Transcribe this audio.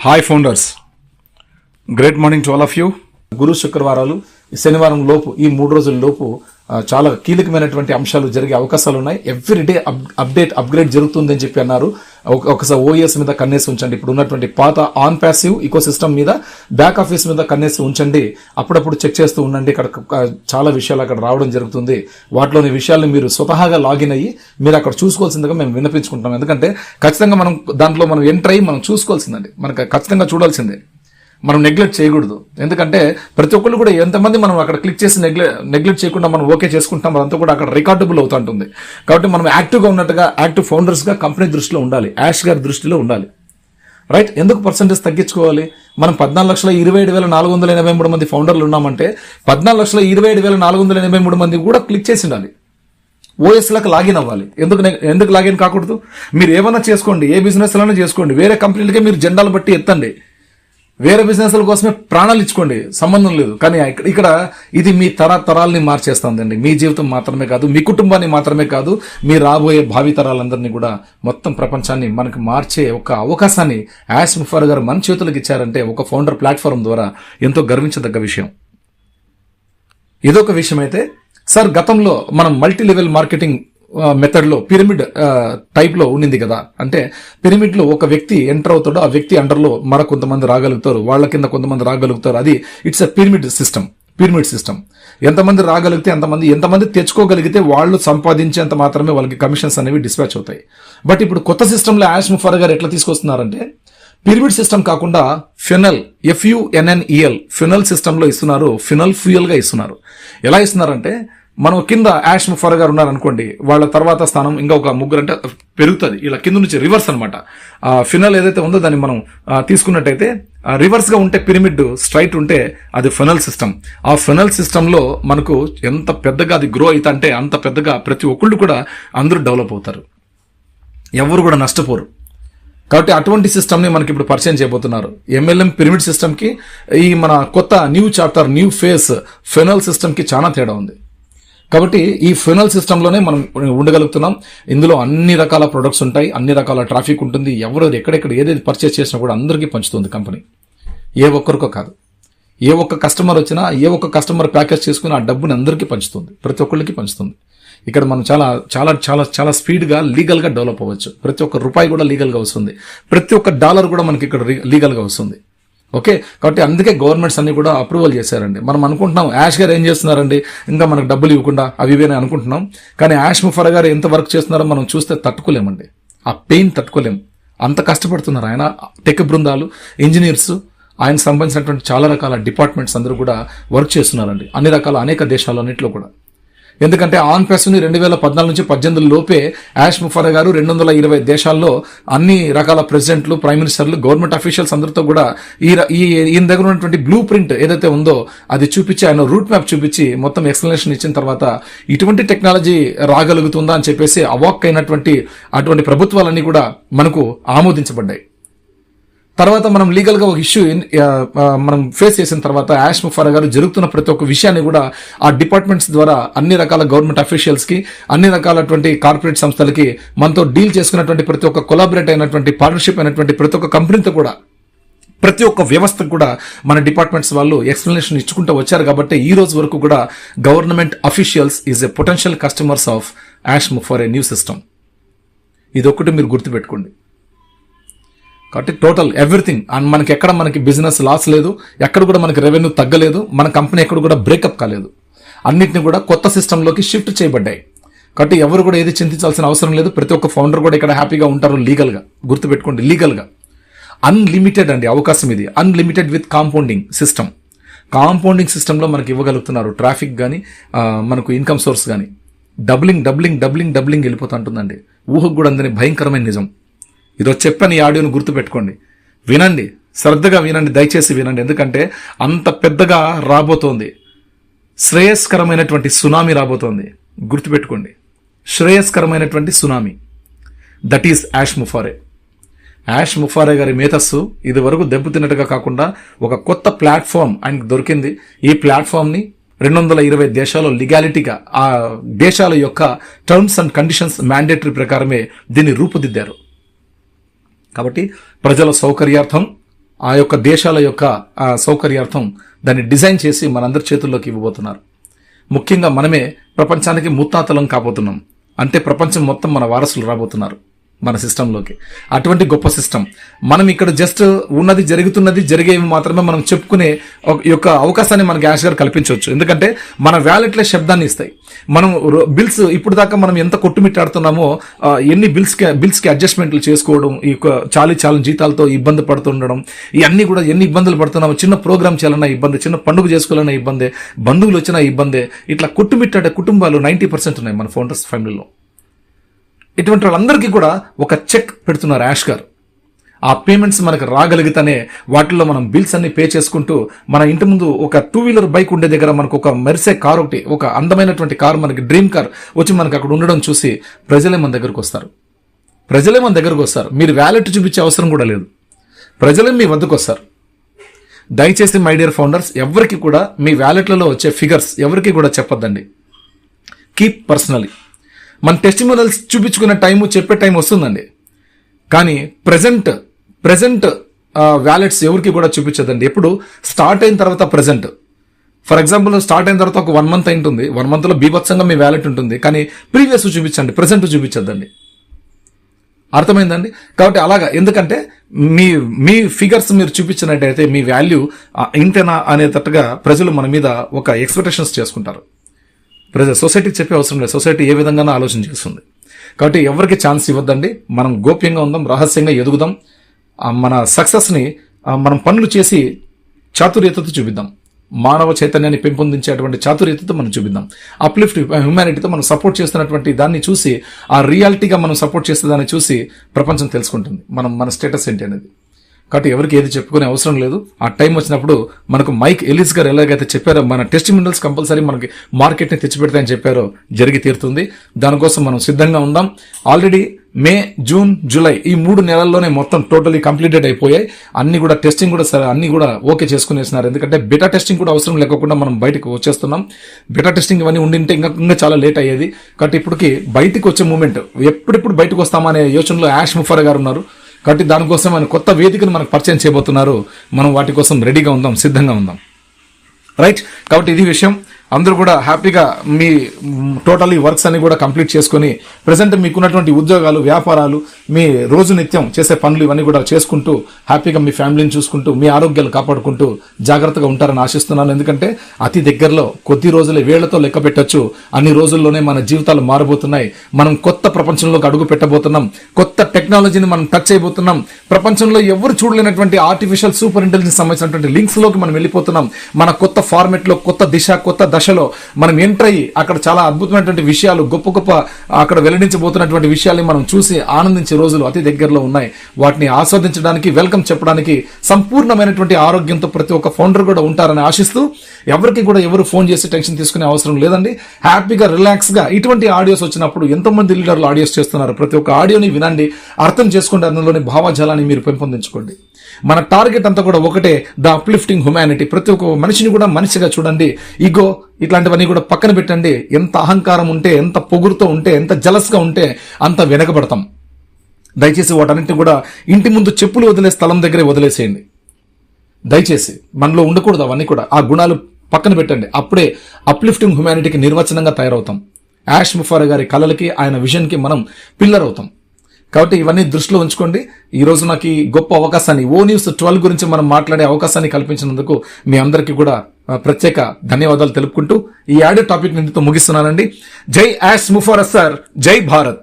Hi founders, great morning to all of you. గురు శుక్రవారాలు శనివారం లోపు ఈ 3 రోజుల లోపు చాలా కీలకమైనటువంటి అంశాలు జరిగే అవకాశాలు ఉన్నాయి. ఎవ్రీడే అప్గ్రేడ్ జరుగుతుంది అని చెప్పి అన్నారు. ఒకసారి ఓఎస్ మీద కన్నేసి ఉంచండి. ఇప్పుడు ఉన్నటువంటి పాత ఆన్ ప్యాసివ్ ఈకో సిస్టమ్ మీద బ్యాక్ ఆఫీస్ మీద కన్నేసి ఉంచండి. అప్పుడప్పుడు చెక్ చేస్తూ ఉండండి. ఇక్కడ చాలా విషయాలు అక్కడ రావడం జరుగుతుంది. వాటిలోని విషయాలను మీరు స్వతహాగా లాగిన్ అయ్యి మీరు అక్కడ చూసుకోవాల్సిందిగా మేము వినిపించుకుంటాం. ఎందుకంటే ఖచ్చితంగా మనం దాంట్లో మనం ఎంటర్ అయ్యి మనం చూసుకోవాల్సిందండి. మనకు ఖచ్చితంగా చూడాల్సిందే, మనం నెగ్లెక్ట్ చేయకూడదు. ఎందుకంటే ప్రతి ఒక్కళ్ళు కూడా ఎంతమంది మనం అక్కడ క్లిక్ చేసి నెగ్లెక్ట్ చేయకుండా మనం ఓకే చేసుకుంటాం, అదంతా కూడా అక్కడ రికార్డబుల్ అవుతూ ఉంటుంది. కాబట్టి మనం యాక్టివ్గా ఉన్నట్టుగా యాక్టివ్ ఫౌండర్స్గా కంపెనీ దృష్టిలో ఉండాలి, యాష్ గారి దృష్టిలో ఉండాలి. రైట్? ఎందుకు పర్సెంటేజ్ తగ్గించుకోవాలి? మనం 14,27,483 మంది ఫౌండర్లు ఉన్నామంటే 14,27,483 మంది కూడా క్లిక్ చేసి ఉండాలి. ఓఎస్లకు లాగిన్ అవ్వాలి. ఎందుకు లాగిన్ కాకూడదు? మీరు ఏమైనా చేసుకోండి, ఏ బిజినెస్ అయినా చేసుకోండి, వేరే కంపెనీలకే మీరు జెండాలు బట్టి ఎత్తండి, వేరే బిజినెస్ల కోసమే ప్రాణాలు ఇచ్చుకోండి, సంబంధం లేదు. కానీ ఇక్కడ ఇది మీ తరాల్ని మార్చేస్తుందండి. మీ జీవితం మాత్రమే కాదు, మీ కుటుంబాన్ని మాత్రమే కాదు, మీ రాబోయే భావి తరాలందరినీ కూడా, మొత్తం ప్రపంచాన్ని మనకు మార్చే ఒక అవకాశాన్ని యాష్ ముఫర్ గారు మన చేతులకు ఇచ్చారంటే ఒక ఫౌండర్ ప్లాట్ఫామ్ ద్వారా ఎంతో గర్వించదగ్గ విషయం. ఇదొక విషయం అయితే, సార్ గతంలో మనం మల్టీ లెవెల్ మార్కెటింగ్ మెథడ్ లో పిరమిడ్ టైప్ లో ఉండింది కదా. అంటే పిరమిడ్ లో ఒక వ్యక్తి ఎంటర్ అవుతాడో ఆ వ్యక్తి అండర్ లో మరో కొంతమంది రాగలుగుతారు, వాళ్ళ కింద కొంతమంది రాగలుగుతారు. అది ఇట్స్ ఎ పిరమిడ్ సిస్టమ్. ఎంతమంది రాగలిగితే ఎంతమంది తెచ్చుకోగలిగితే వాళ్ళు సంపాదించేంత మాత్రమే వాళ్ళకి కమిషన్స్ అనేవి డిస్పాచ్ అవుతాయి. బట్ ఇప్పుడు కొత్త సిస్టమ్ లో యాష్ ముఫర్ గారు ఎట్లా తీసుకొస్తున్నారంటే పిరమిడ్ సిస్టమ్ కాకుండా ఫినల్ FUNNEL ఫినల్ సిస్టమ్ లో ఇస్తున్నారు. ఫినల్ ఫ్యూయల్ గా ఇస్తున్నారు. ఎలా ఇస్తున్నారంటే మనం కింద యాష్ ముఫర్ గారు ఉన్నారనుకోండి, వాళ్ళ తర్వాత స్థానం ఇంకా ఒక ముగ్గురు అంటే పెరుగుతుంది. ఇలా కింద నుంచి రివర్స్ అనమాట. ఫినల్ ఏదైతే ఉందో దాన్ని మనం తీసుకున్నట్టయితే రివర్స్ గా ఉంటే పిరమిడ్, స్ట్రైట్ ఉంటే అది ఫినల్ సిస్టమ్. ఆ ఫినల్ సిస్టమ్ లో మనకు ఎంత పెద్దగా అది గ్రో అయితే అంటే అంత పెద్దగా ప్రతి ఒక్కళ్ళు కూడా అందరూ డెవలప్ అవుతారు, ఎవరు కూడా నష్టపోరు. కాబట్టి అటువంటి సిస్టమ్ ని మనకి ఇప్పుడు పరిచయం చేయబోతున్నారు. MLM పిరమిడ్ సిస్టమ్ కి ఈ మన కొత్త new chapter, new face final system కి చాలా తేడా ఉంది. కాబట్టి ఈ ఫినల్ సిస్టమ్ లోనే మనం ఉండగలుగుతున్నాం. ఇందులో అన్ని రకాల ప్రొడక్ట్స్ ఉంటాయి, అన్ని రకాల ట్రాఫిక్ ఉంటుంది. ఎవరు ఎక్కడెక్కడ ఏదేది పర్చేస్ చేసినా కూడా అందరికీ పంచుతుంది కంపెనీ, ఏ ఒక్కరికో కాదు. ఏ ఒక్క కస్టమర్ వచ్చినా, ఏ ఒక్క కస్టమర్ ప్యాకేజ్ చేసుకుని ఆ డబ్బుని అందరికీ పంచుతుంది, ప్రతి ఒక్కరికి పంచుతుంది. ఇక్కడ మనం చాలా చాలా చాలా చాలా స్పీడ్ గా లీగల్ గా డెవలప్ అవ్వచ్చు. ప్రతి ఒక్క రూపాయి కూడా లీగల్ గా వస్తుంది, ప్రతి ఒక్క డాలర్ కూడా మనకి ఇక్కడ లీగల్ గా వస్తుంది. ఓకే, కాబట్టి అందుకే గవర్నమెంట్స్ అన్ని కూడా అప్రూవల్ చేశారండి. మనం అనుకుంటున్నాం యాష్ గారు ఏం చేస్తున్నారండి, ఇంకా మనకు డబ్బులు ఇవ్వకుండా అవి ఇవేనే అనుకుంటున్నాం. కానీ యాష్ ముఫర్ గారు ఎంత వర్క్ చేస్తున్నారో మనం చూస్తే తట్టుకోలేమండి, ఆ పెయిన్ తట్టుకోలేం. అంత కష్టపడుతున్నారు ఆయన. టెక్ బృందాలు, ఇంజనీర్స్, ఆయన సంబంధించినటువంటి చాలా రకాల డిపార్ట్మెంట్స్ అందరూ కూడా వర్క్ చేస్తున్నారండి, అన్ని రకాల అనేక దేశాలన్నింటిలో కూడా. ఎందుకంటే ఆన్ ప్యాసివ్ని 2014 నుంచి 18 లోపే యాష్ ముఫర్ గారు 220 దేశాల్లో అన్ని రకాల ప్రెసిడెంట్లు, ప్రైమ్ మినిస్టర్లు, గవర్నమెంట్ అఫీషియల్స్ అందరితో కూడా ఈయన దగ్గర ఉన్నటువంటి బ్లూ ప్రింట్ ఏదైతే ఉందో అది చూపించి, ఆయన రూట్ మ్యాప్ చూపించి మొత్తం ఎక్స్ప్లెనేషన్ ఇచ్చిన తర్వాత ఇటువంటి టెక్నాలజీ రాగలుగుతుందా అని చెప్పేసి అవాక్ అయినటువంటి అటువంటి ప్రభుత్వాలన్నీ కూడా మనకు ఆమోదించబడ్డాయి. తర్వాత మనం లీగల్ గా ఒక ఇష్యూ మనం ఫేస్ చేసిన తర్వాత యాష్ ముఫర్ గారు జరుగుతున్న ప్రతి ఒక్క విషయాన్ని కూడా ఆ డిపార్ట్మెంట్స్ ద్వారా అన్ని రకాల గవర్నమెంట్ అఫీషియల్స్ కి, అన్ని రకాలటువంటి కార్పొరేట్ సంస్థలకి మనతో డీల్ చేసుకున్నటువంటి ప్రతి ఒక్క కొలాబరేట్ అయినటువంటి పార్ట్నర్షిప్ అయినటువంటి ప్రతి ఒక్క కంపెనీతో కూడా, ప్రతి ఒక్క వ్యవస్థకు కూడా మన డిపార్ట్మెంట్స్ వాళ్ళు ఎక్స్ప్లెనేషన్ ఇచ్చుకుంటూ వచ్చారు. కాబట్టి ఈ రోజు వరకు కూడా government officials is a potential customers of యాష్ ముఫర్ ఏ న్యూ సిస్టమ్. ఇది ఒక్కటి మీరు గుర్తుపెట్టుకోండి. కాబట్టి టోటల్ ఎవ్రీథింగ్, అండ్ మనకి బిజినెస్ లాస్ లేదు, ఎక్కడ కూడా మనకి రెవెన్యూ తగ్గలేదు, మన కంపెనీ ఎక్కడ కూడా బ్రేకప్ కాలేదు. అన్నిటిని కూడా కొత్త సిస్టంలోకి షిఫ్ట్ చేయబడ్డాయి. కాబట్టి ఎవరు కూడా ఏది చింతించాల్సిన అవసరం లేదు. ప్రతి ఒక్క ఫౌండర్ కూడా ఇక్కడ హ్యాపీగా ఉంటారు లీగల్గా. గుర్తుపెట్టుకోండి, లీగల్గా అన్లిమిటెడ్ అండి అవకాశం ఇది. అన్లిమిటెడ్ విత్ కాంపౌండింగ్ సిస్టంలో మనకి ఇవ్వగలుగుతున్నారు. ట్రాఫిక్ కానీ, మనకు ఇన్కమ్ సోర్స్ కానీ డబ్లింగ్ వెళ్ళిపోతూ ఉంటుందండి. ఊహకు కూడా అందని భయంకరమైన నిజం. ఇదో చెప్పని ఈ ఆడియోను గుర్తుపెట్టుకోండి, వినండి, శ్రద్ధగా వినండి, దయచేసి వినండి. ఎందుకంటే అంత పెద్దగా రాబోతోంది, శ్రేయస్కరమైనటువంటి సునామీ రాబోతోంది. గుర్తుపెట్టుకోండి, శ్రేయస్కరమైనటువంటి సునామీ. దట్ ఈస్ యాష్ ముఫర్ గారి మేధస్సు ఇది వరకు దెబ్బతిన్నట్టుగా కాకుండా ఒక కొత్త ప్లాట్ఫామ్ ఆయనకు దొరికింది. ఈ ప్లాట్ఫామ్ ని 220 దేశాల్లో లీగాలిటీగా ఆ దేశాల యొక్క టర్మ్స్ అండ్ కండిషన్స్ మ్యాండేటరీ ప్రకారమే దీన్ని రూపుదిద్దారు. కాబట్టి ప్రజల సౌకర్యార్థం ఆ యొక్క దేశాల యొక్క సౌకర్యార్థం దాన్ని డిజైన్ చేసి మనందరి చేతుల్లోకి ఇవ్వబోతున్నారు. ముఖ్యంగా మనమే ప్రపంచానికి ముత్తాతలం కాబోతున్నాం. అంటే ప్రపంచం మొత్తం మన వారసులు రాబోతున్నారు మన సిస్టంలోకి. అటువంటి గొప్ప సిస్టమ్ మనం ఇక్కడ జస్ట్ ఉన్నది జరుగుతున్నది జరిగేవి మాత్రమే మనం చెప్పుకునే యొక్క అవకాశాన్ని మనకి యాష్ గారు కల్పించవచ్చు. ఎందుకంటే మన వ్యాలెట్లే శబ్దాన్ని ఇస్తాయి. మనం బిల్స్ ఇప్పుడు దాకా మనం ఎంత కొట్టుమిట్టాడుతున్నామో ఎన్ని బిల్స్కి అడ్జస్ట్మెంట్లు చేసుకోవడం, ఈ చాలీ జీతాలతో ఇబ్బంది పడుతుండడం, ఇవన్నీ కూడా ఎన్ని ఇబ్బందులు పడుతున్నామో. చిన్న ప్రోగ్రామ్ చేయాలన్నా ఇబ్బంది, చిన్న పండుగ చేసుకోవాలన్నా ఇబ్బందే, బంధువులు వచ్చినా ఇబ్బందే. ఇట్లా కొట్టుమిట్టాడే కుటుంబాలు 90% ఉన్నాయి మన ఫౌండర్స్ ఫ్యామిలీలో. ఇటువంటి వాళ్ళందరికీ కూడా ఒక చెక్ పెడుతున్నారు యాష్ గారు. ఆ పేమెంట్స్ మనకు రాగలిగితేనే వాటిల్లో మనం బిల్స్ అన్ని పే చేసుకుంటూ మన ఇంటి ముందు ఒక 2-వీలర్ బైక్ ఉండే దగ్గర మనకు ఒక మెర్సే కార్ ఒకటి, ఒక అందమైనటువంటి కార్, మనకి డ్రీమ్ కార్ వచ్చి మనకు అక్కడ ఉండడం చూసి ప్రజలే మన దగ్గరకు వస్తారు. మీరు వ్యాలెట్ చూపించే అవసరం కూడా లేదు. ప్రజలే మీ వద్దకు వస్తారు. దయచేసి మై డియర్ ఫౌండర్స్, ఎవరికి కూడా మీ వ్యాలెట్లలో వచ్చే ఫిగర్స్ ఎవరికి కూడా చెప్పొద్దండి. Keep personally. మన టెస్టిమోనియల్స్ చూపించుకునే టైము, చెప్పే టైం వస్తుందండి. కానీ ప్రజెంట్ వ్యాలెట్స్ ఎవరికి కూడా చూపించదండి. ఎప్పుడు స్టార్ట్ అయిన తర్వాత ప్రజెంట్. ఫర్ ఎగ్జాంపుల్ స్టార్ట్ అయిన తర్వాత ఒక 1 మంత్ అయింటుంది, 1 మంత్లో బీభత్సంగా మీ వ్యాలెట్ ఉంటుంది. కానీ ప్రీవియస్ చూపించండి, ప్రజెంట్ చూపించద్దండి. అర్థమైందండి? కాబట్టి అలాగా, ఎందుకంటే మీ ఫిగర్స్ మీరు చూపించినట్టయితే మీ వాల్యూ ఇంతేనా అనేటట్టుగా ప్రజలు మన మీద ఒక ఎక్స్పెక్టేషన్స్ చేసుకుంటారు. సొసైటీకి చెప్పే అవసరం లేదు. సొసైటీ ఏ విధంగా ఆలోచన చేస్తుంది. కాబట్టి ఎవరికి ఛాన్స్ ఇవ్వద్దండి. మనం గోప్యంగా ఉందాం, రహస్యంగా ఎదుగుదాం. మన సక్సెస్ని మనం పనులు చేసి చాతుర్యతతో చూపిద్దాం. మానవ చైతన్యాన్ని పెంపొందించేటువంటి చాతుర్యతతో మనం చూపిద్దాం. అప్లిఫ్ట్ హ్యుమానిటీతో మనం సపోర్ట్ చేస్తున్నటువంటి దాన్ని చూసి, ఆ రియాలిటీగా మనం సపోర్ట్ చేసే దాన్ని చూసి ప్రపంచం తెలుసుకుంటుంది మన స్టేటస్ ఏంటి అనేది. కాబట్టి ఎవరికి ఏది చెప్పుకునే అవసరం లేదు. ఆ టైం వచ్చినప్పుడు మనకు మైక్ ఎలిస్ గారు ఎలాగైతే చెప్పారో, మన టెస్టిమోనియల్స్ కంపల్సరీ మనకి మార్కెట్ని తెచ్చిపెడతాయని చెప్పారో జరిగి తీరుతుంది. దానికోసం మనం సిద్ధంగా ఉందాం. ఆల్రెడీ మే, జూన్, జూలై ఈ 3 నెలల్లోనే మొత్తం టోటలీ కంప్లీటెడ్ అయిపోయాయి. అన్ని కూడా టెస్టింగ్ కూడా అన్ని కూడా ఓకే చేసుకునేసినారు. ఎందుకంటే బెటా టెస్టింగ్ కూడా అవసరం లేకుండా మనం బయటకు వచ్చేస్తున్నాం. బెటా టెస్టింగ్ ఇవన్నీ ఉండింటే ఇంకా చాలా లేట్ అయ్యేది. కాబట్టి ఇప్పటికి బయటకు వచ్చే మూమెంట్, ఎప్పుడెప్పుడు బయటకు వస్తామనే యోచనలో యాష్ ముఫర్ గారు ఉన్నారు. కాబట్టి దానికోసం ఆయన కొత్త వేదికను మనకు పరిచయం చేయబోతున్నారు. మనం వాటి కోసం రెడీగా ఉందాం, సిద్ధంగా ఉందాం. రైట్? కాబట్టి ఇది విషయం. అందరూ కూడా హ్యాపీగా మీ టోటల్ వర్క్స్ అన్ని కూడా కంప్లీట్ చేసుకుని ప్రెసెంట్ మీకున్నటువంటి ఉద్యోగాలు, వ్యాపారాలు, మీ రోజు నిత్యం చేసే పనులు ఇవన్నీ కూడా చేసుకుంటూ హ్యాపీగా మీ ఫ్యామిలీని చూసుకుంటూ మీ ఆరోగ్యాలు కాపాడుకుంటూ జాగ్రత్తగా ఉంటారని ఆశిస్తున్నాను. ఎందుకంటే అతి దగ్గరలో కొద్ది రోజులే, వేళ్లతో లెక్క పెట్టొచ్చు, అన్ని రోజుల్లోనే మన జీవితాలు మారబోతున్నాయి. మనం కొత్త ప్రపంచంలోకి అడుగు పెట్టబోతున్నాం. కొత్త టెక్నాలజీని మనం టచ్ చేయబోతున్నాం. ప్రపంచంలో ఎవరు చూడలేనటువంటి ఆర్టిఫిషియల్ సూపర్ ఇంటెలిజెన్స్ సంబంధించినటువంటి లింక్స్ లోకి మనం వెళ్ళిపోతున్నాం. మన కొత్త ఫార్మెట్ లో, కొత్త దిశ, కొత్త దశలో మనం ఎంటర్ అయ్యి అక్కడ చాలా అద్భుతమైనటువంటి విషయాలు, గొప్ప అక్కడ వెల్లడించబోతున్నటువంటి విషయాల్ని మనం చూసి ఆనందించే రోజులు అతి దగ్గరలో ఉన్నాయి. వాటిని ఆస్వాదించడానికి, వెల్కమ్ చెప్పడానికి సంపూర్ణమైనటువంటి ఆరోగ్యంతో ప్రతి ఒక్క ఫౌండర్ కూడా ఉంటారని ఆశిస్తూ, ఎవరికి కూడా ఎవరు ఫోన్ చేసి టెన్షన్ తీసుకునే అవసరం లేదండి. హ్యాపీగా రిలాక్స్ గా ఇటువంటి ఆడియోస్ వచ్చినప్పుడు, ఎంతోమంది లీడర్లు ఆడియోస్ చేస్తున్నారు, ప్రతి ఒక్క ఆడియోని వినండి, అర్థం చేసుకోండి, అందులోని భావజాలాన్ని మీరు పెంపొందించుకోండి. మన టార్గెట్ అంతా కూడా ఒకటే, ద అప్లిఫ్టింగ్ హ్యుమానిటీ. ప్రతి ఒక్క మనిషిని కూడా మనిషిగా చూడండి. ఈగో ఇట్లాంటివన్నీ కూడా పక్కన పెట్టండి. ఎంత అహంకారం ఉంటే, ఎంత పొగురుతో ఉంటే, ఎంత జలస్గా ఉంటే అంత వెనకబడతాం. దయచేసి వాటన్నింటినీ కూడా ఇంటి ముందు చెప్పులు వదిలే స్థలం దగ్గరే వదిలేసేయండి. దయచేసి మనలో ఉండకూడదు అవన్నీ కూడా. ఆ గుణాలు పక్కన పెట్టండి. అప్పుడే అప్లిఫ్టింగ్ హ్యుమానిటీకి నిర్వచనంగా తయారవుతాం. యాష్ ముఫర్ గారి కళలకి, ఆయన విజన్కి మనం పిల్లర్ అవుతాం. కాబట్టి ఇవన్నీ దృష్టిలో ఉంచుకోండి. ఈ రోజు నాకు ఈ గొప్ప అవకాశాన్ని, ఓ న్యూస్ 12 గురించి మనం మాట్లాడే అవకాశాన్ని కల్పించినందుకు మీ అందరికీ కూడా ప్రత్యేక ధన్యవాదాలు తెలుపుకుంటూ ఈ ఆడియో టాపిక్ నిండితో ముగిస్తున్నానండి. జై యాష్ ముఫర్ సార్, జై భారత్.